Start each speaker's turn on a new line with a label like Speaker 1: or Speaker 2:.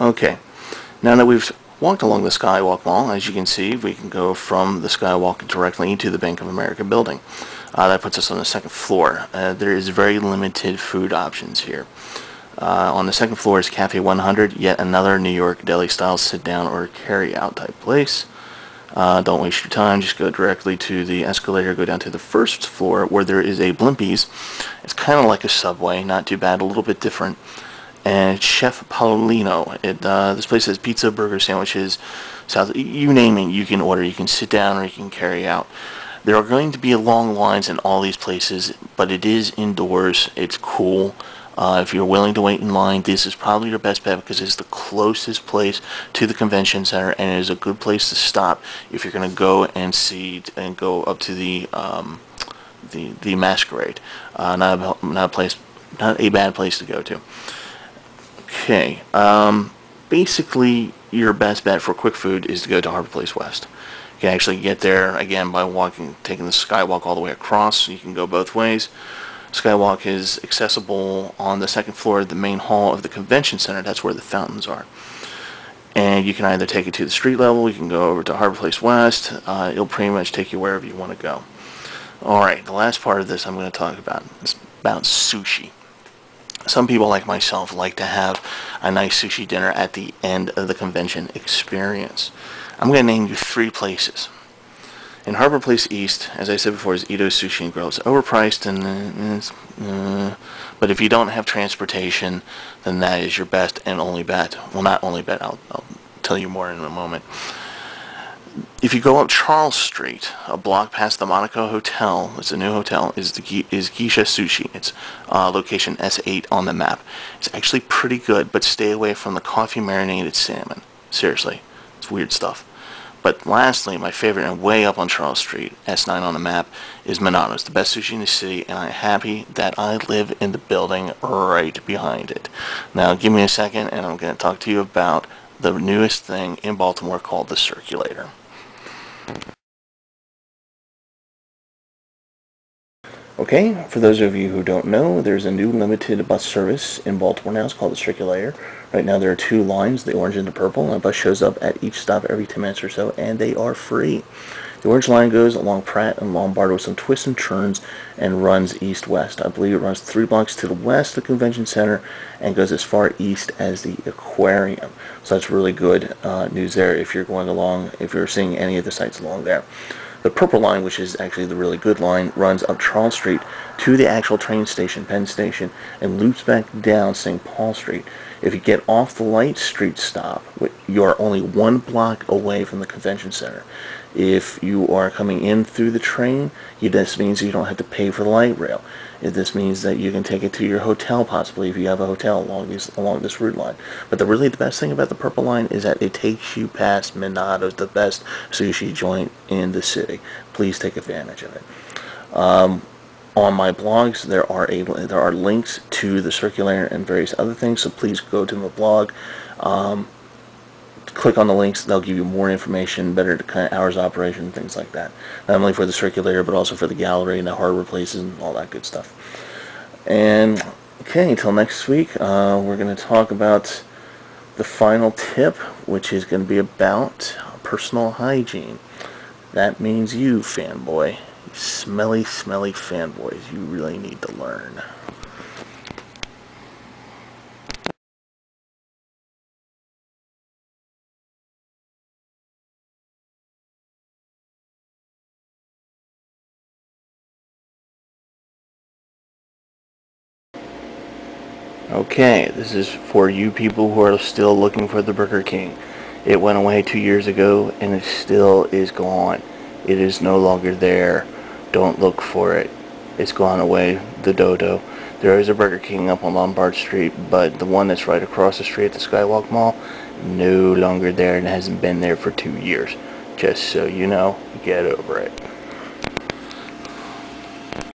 Speaker 1: Okay, now that we've walked along the Skywalk Mall, as you can see, we can go from the Skywalk directly into the Bank of America building. That puts us on the second floor. There is very limited food options here. On the second floor is Cafe 100, yet another New York deli-style sit-down or carry-out type place. Don't waste your time, just go directly to the escalator, go down to the first floor where there is a Blimpie's. It's kind of like a Subway, not too bad, a little bit different. And it's Chef Paulino. This place has pizza, burger, sandwiches, salad, you name it, you can order. You can sit down or you can carry out. There are going to be long lines in all these places, but it is indoors. It's cool. If you're willing to wait in line, this is probably your best bet because it's the closest place to the convention center, and it is a good place to stop if you're going to go and see and go up to the masquerade. Not a bad place to go to. Okay, basically your best bet for quick food is to go to Harbor Place West. You can actually get there again by taking the Skywalk all the way across. You can go both ways. Skywalk is accessible on the second floor of the main hall of the convention center. That's where the fountains are. And you can either take it to the street level, you can go over to Harbor Place West. It'll pretty much take you wherever you want to go. Alright, the last part of this I'm going to talk about is about sushi. Some people like myself like to have a nice sushi dinner at the end of the convention experience. I'm going to name you 3 places. In Harbor Place East, as I said before, is Ito's Sushi and Grill. It's overpriced, but if you don't have transportation, then that is your best and only bet. Well, not only bet. I'll tell you more in a moment. If you go up Charles Street, a block past the Monaco Hotel, it's a new hotel, is Geisha Sushi. It's location S8 on the map. It's actually pretty good, but stay away from the coffee marinated salmon. Seriously, it's weird stuff. But lastly, my favorite, and way up on Charles Street, S9 on the map, is Minato's, the best sushi in the city, and I'm happy that I live in the building right behind it. Now, give me a second, and I'm going to talk to you about the newest thing in Baltimore called the Circulator. Okay, for those of you who don't know, there's a new limited bus service in Baltimore now. It's called the Circulator. Right now there are 2 lines, the orange and the purple, and a bus shows up at each stop every 10 minutes or so, and they are free. The orange line goes along Pratt and Lombard with some twists and turns and runs east-west. I believe it runs 3 blocks to the west of the convention center and goes as far east as the aquarium. So that's really good news there if you're going along, if you're seeing any of the sites along there. The purple line, which is actually the really good line, runs up Charles Street to the actual train station, Penn Station, and loops back down St. Paul Street. If you get off the Light Street stop, you are only 1 block away from the convention center. If you are coming in through the train, this means you don't have to pay for the light rail. This means that you can take it to your hotel, possibly, if you have a hotel along this route line. But the best thing about the purple line is that it takes you past Minato's, the best sushi joint in the city. Please take advantage of it. On my blogs, there are links to the Circulator and various other things, so please go to my blog. Click on the links, they'll give you more information, better kind of hours of operation, things like that. Not only for the Circulator, but also for the gallery and the harbor places and all that good stuff. And, okay, until next week, we're going to talk about the final tip, which is going to be about personal hygiene. That means you, fanboy. You smelly, smelly fanboys. You really need to learn. Okay, this is for you people who are still looking for the Burger King. It went away 2 years ago and it still is gone. It is no longer there. Don't look for it. It's gone away, the dodo. There is a Burger King up on Lombard Street, but the one that's right across the street at the Skywalk Mall, no longer there and hasn't been there for 2 years. Just so you know, get over it.